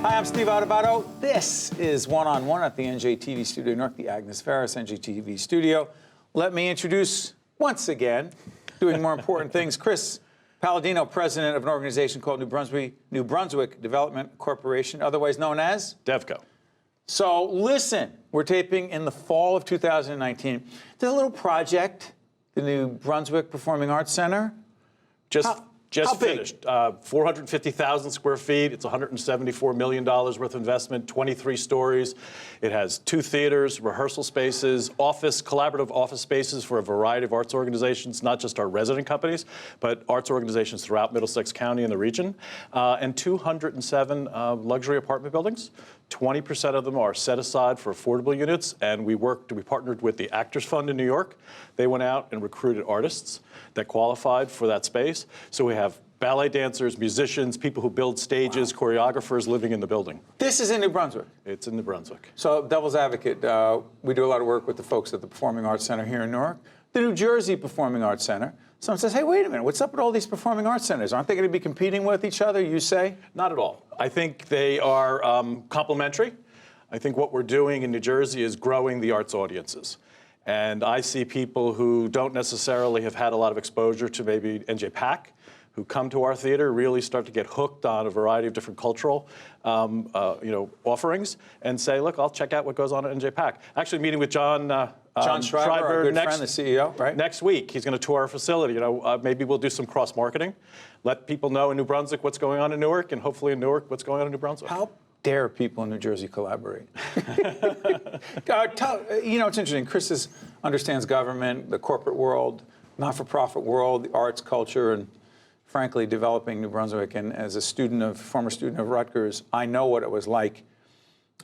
Hi, I'm Steve Adubato. This is One-on-One at the NJTV Studio in New York, the Agnes Ferris NJTV Studio. Let me introduce, once again, doing more important things, Chris Paladino, president of an organization called New Brunswick Development Corporation, otherwise known as? DevCo. So listen, we're taping in the fall of 2019. There's a little project, the New Brunswick Performing Arts Center. Just finished. 450,000 square feet. It's $174 million worth of investment, 23 stories. It has 2 theaters, rehearsal spaces, collaborative office spaces for a variety of arts organizations, not just our resident companies, but arts organizations throughout Middlesex County and the region, and 207 luxury apartment buildings. 20% of them are set aside for affordable units, and we partnered with the Actors Fund in New York. They went out and recruited artists that qualified for that space. So we have ballet dancers, musicians, people who build stages, choreographers living in the building. This is in New Brunswick? It's in New Brunswick. So, devil's advocate, we do a lot of work with the folks at the Performing Arts Center here in Newark. The New Jersey Performing Arts Center. Someone says, hey, wait a minute, what's up with all these performing arts centers? Aren't they going to be competing with each other, you say? Not at all. I think they are complementary. I think what we're doing in New Jersey is growing the arts audiences. And I see people who don't necessarily have had a lot of exposure to maybe PAC, who come to our theater, really start to get hooked on a variety of different cultural offerings, and say, look, I'll check out what goes on at PAC. Actually meeting with John Schreiber, our good friend, the CEO, right? Next week, he's going to tour our facility. Maybe we'll do some cross-marketing, let people know in New Brunswick what's going on in Newark, and hopefully in Newark what's going on in New Brunswick. How dare people in New Jersey collaborate? It's interesting. Chris understands government, the corporate world, not-for-profit world, the arts, culture, and frankly, developing New Brunswick. And as a former student of Rutgers, I know what it was like,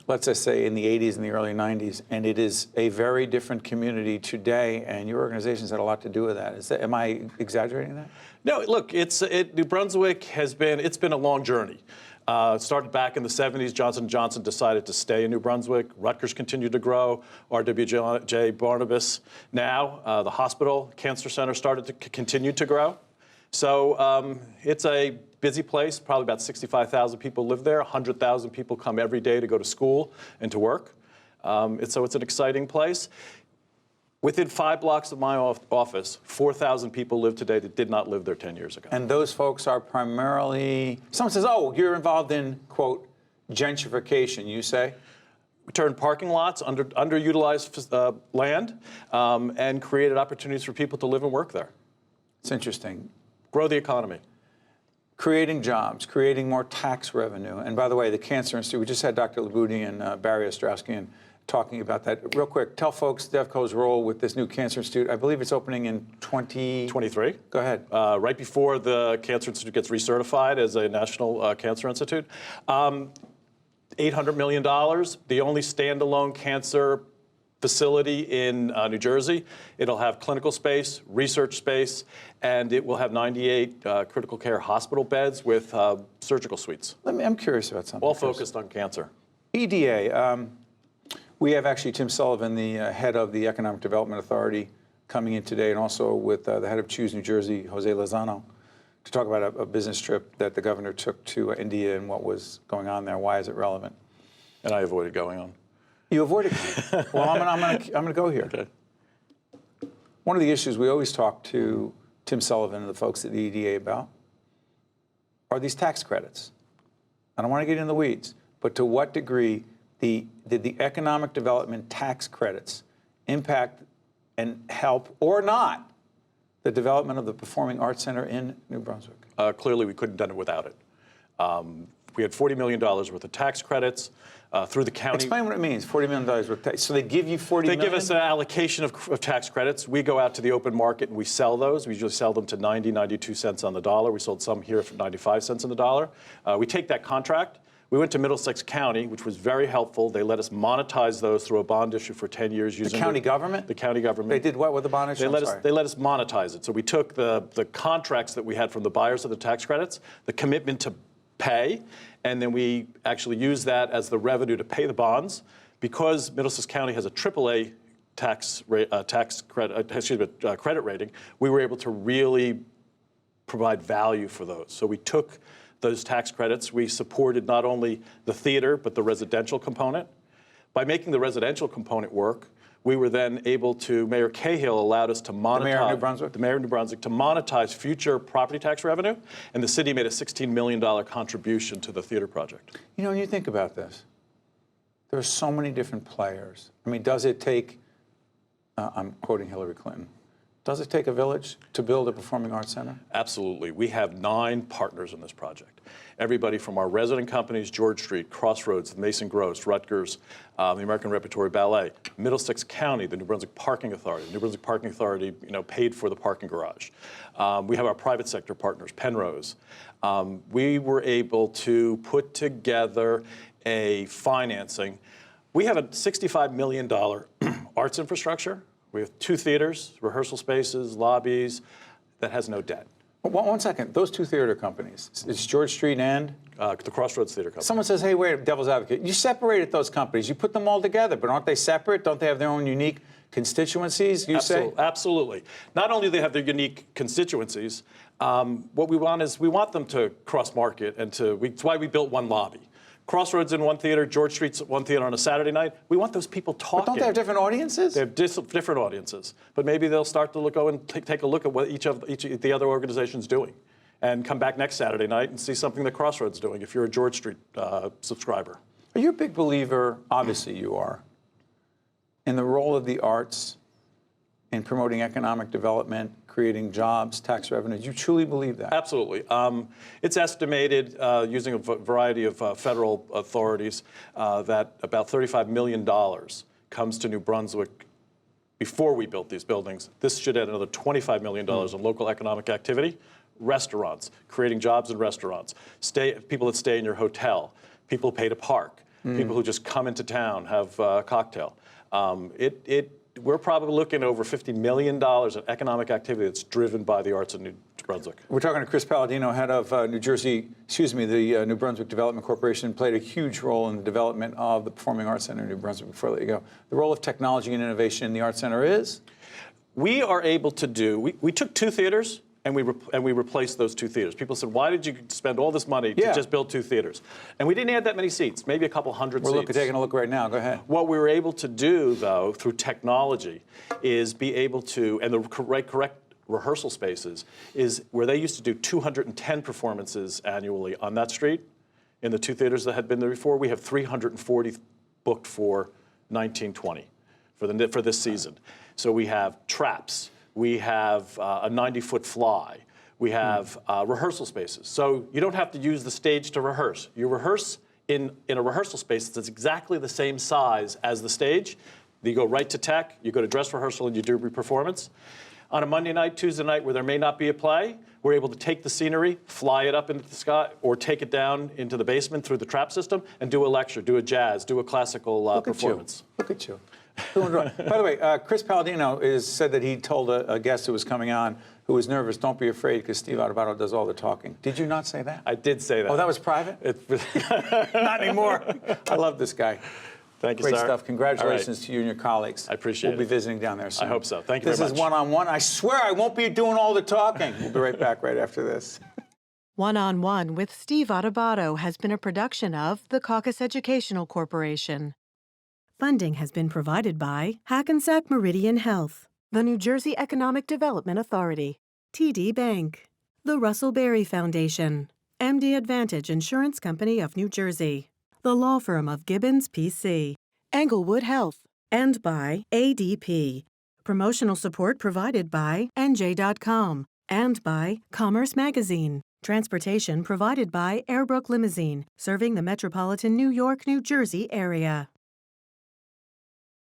let's just say in the 80s and the early 90s, and it is a very different community today, and your organization's had a lot to do with that. Am I exaggerating that? No, look, New Brunswick it's been a long journey. It started back in the 70s. Johnson & Johnson decided to stay in New Brunswick. Rutgers continued to grow. RWJ Barnabas now, the hospital, cancer center started to continue to grow. So it's a busy place. Probably about 65,000 people live there. 100,000 people come every day to go to school and to work. So it's an exciting place. Within 5 blocks of my office, 4,000 people live today that did not live there 10 years ago. And those folks are primarily, someone says, oh, you're involved in, quote, gentrification, you say? We turned parking lots, underutilized land, and created opportunities for people to live and work there. It's interesting. Grow the economy. Creating jobs, creating more tax revenue. And by the way, the Cancer Institute, we just had Dr. Labudi and Barry Ostrowski talking about that. Real quick, tell folks DevCo's role with this new Cancer Institute. I believe it's opening in 2023. Go ahead. Right before the Cancer Institute gets recertified as a national cancer institute. $800 million, the only standalone cancer facility in New Jersey. It'll have clinical space, research space, and it will have 98 critical care hospital beds with surgical suites. I'm curious about something. All focused on cancer. EDA. We have actually Tim Sullivan, the head of the Economic Development Authority, coming in today, and also with the head of Choose New Jersey, Jose Lozano, to talk about a business trip that the governor took to India and what was going on there. Why is it relevant? And I avoided going on. You avoided going. Well, I'm going to go here. Okay. One of the issues we always talk to Tim Sullivan and the folks at the EDA about are these tax credits. I don't want to get in the weeds, but to what degree did the economic development tax credits impact and help or not the development of the Performing Arts Center in New Brunswick? Clearly, we couldn't have done it without it. We had $40 million worth of tax credits through the county. Explain what it means, $40 million worth of tax. So they give you $40 million? They give us an allocation of tax credits. We go out to the open market and we sell those. We usually sell them to 92 cents on the dollar. We sold some here for 95 cents on the dollar. We take that contract. We went to Middlesex County, which was very helpful. They let us monetize those through a bond issue for 10 years using the county government? The county government. They did what with the bond issue? They let us monetize it. So we took the contracts that we had from the buyers of the tax credits, the commitment to pay, and then we actually used that as the revenue to pay the bonds. Because Middlesex County has a AAA credit rating, we were able to really provide value for those. So we took those tax credits, we supported not only the theater, but the residential component. By making the residential component work, we were then able to, Mayor Cahill allowed us to monetize. The mayor of New Brunswick? The mayor of New Brunswick, to monetize future property tax revenue, and the city made a $16 million contribution to the theater project. You know, when you think about this, there are so many different players. I mean, does it take, I'm quoting Hillary Clinton, does it take a village to build a performing arts center? Absolutely. We have 9 partners in this project. Everybody from our resident companies, George Street, Crossroads, the Mason Gross, Rutgers, the American Repertory Ballet, Middlesex County, the New Brunswick Parking Authority. The New Brunswick Parking Authority, paid for the parking garage. We have our private sector partners, Penrose. We were able to put together a financing. We have a $65 million arts infrastructure. We have 2 theaters, rehearsal spaces, lobbies, that has no debt. One second. Those 2 theater companies, it's George Street and? The Crossroads Theater Company. Someone says, hey, wait, devil's advocate. You separated those companies. You put them all together, but aren't they separate? Don't they have their own unique constituencies, you say? Absolutely. Not only do they have their unique constituencies, what we want is we want them to cross-market, and it's why we built one lobby. Crossroads in one theater, George Street's one theater on a Saturday night. We want those people talking. But don't they have different audiences? They have different audiences. But maybe they'll start to go and take a look at what each of the other organization's doing, and come back next Saturday night and see something that Crossroads is doing if you're a George Street subscriber. Are you a big believer, obviously you are, in the role of the arts in promoting economic development, creating jobs, tax revenues? You truly believe that? Absolutely. It's estimated, using a variety of federal authorities, that about $35 million comes to New Brunswick before we built these buildings. This should add another $25 million in local economic activity. Restaurants, creating jobs in restaurants, people that stay in your hotel, people who pay to park, people who just come into town, have a cocktail. We're probably looking at over $50 million of economic activity that's driven by the arts in New Brunswick. We're talking to Chris Paladino, head of the New Brunswick Development Corporation, played a huge role in the development of the Performing Arts Center in New Brunswick. Before I let you go, the role of technology and innovation in the Arts Center is? We are able to do, we took 2 theaters, and we replaced those 2 theaters. People said, why did you spend all this money to just build 2 theaters? And we didn't add that many seats, maybe a couple hundred seats. We're taking a look right now. Go ahead. What we were able to do, though, through technology, is be able to, and the correct rehearsal spaces, is where they used to do 210 performances annually on that street. In the 2 theaters that had been there before, we have 340 booked for 1920 for this season. So we have traps. We have a 90-foot fly. We have rehearsal spaces. So you don't have to use the stage to rehearse. You rehearse in a rehearsal space that's exactly the same size as the stage. You go right to tech, you go to dress rehearsal, and you do performance. On a Monday night, Tuesday night, where there may not be a play, we're able to take the scenery, fly it up into the sky, or take it down into the basement through the trap system, and do a lecture, do a jazz, do a classical performance. Look at you. By the way, Chris Paladino said that he told a guest who was coming on who was nervous, don't be afraid because Steve Adubato does all the talking. Did you not say that? I did say that. Oh, that was private? Not anymore. I love this guy. Thank you, Great sir. stuff. Congratulations to you and your colleagues. I appreciate it. We'll be visiting down there soon. I hope so. Thank you very much. This is one-on-one. I swear I won't be doing all the talking. We'll be right back right after this. One-on-One with Steve Adubato has been a production of the Caucus Educational Corporation. Funding has been provided by Hackensack Meridian Health, the New Jersey Economic Development Authority, TD Bank, the Russell Berry Foundation, MD Advantage Insurance Company of New Jersey, the law firm of Gibbons PC, Englewood Health, and by ADP. Promotional support provided by NJ.com and by Commerce Magazine. Transportation provided by Airbrook Limousine, serving the metropolitan New York, New Jersey area.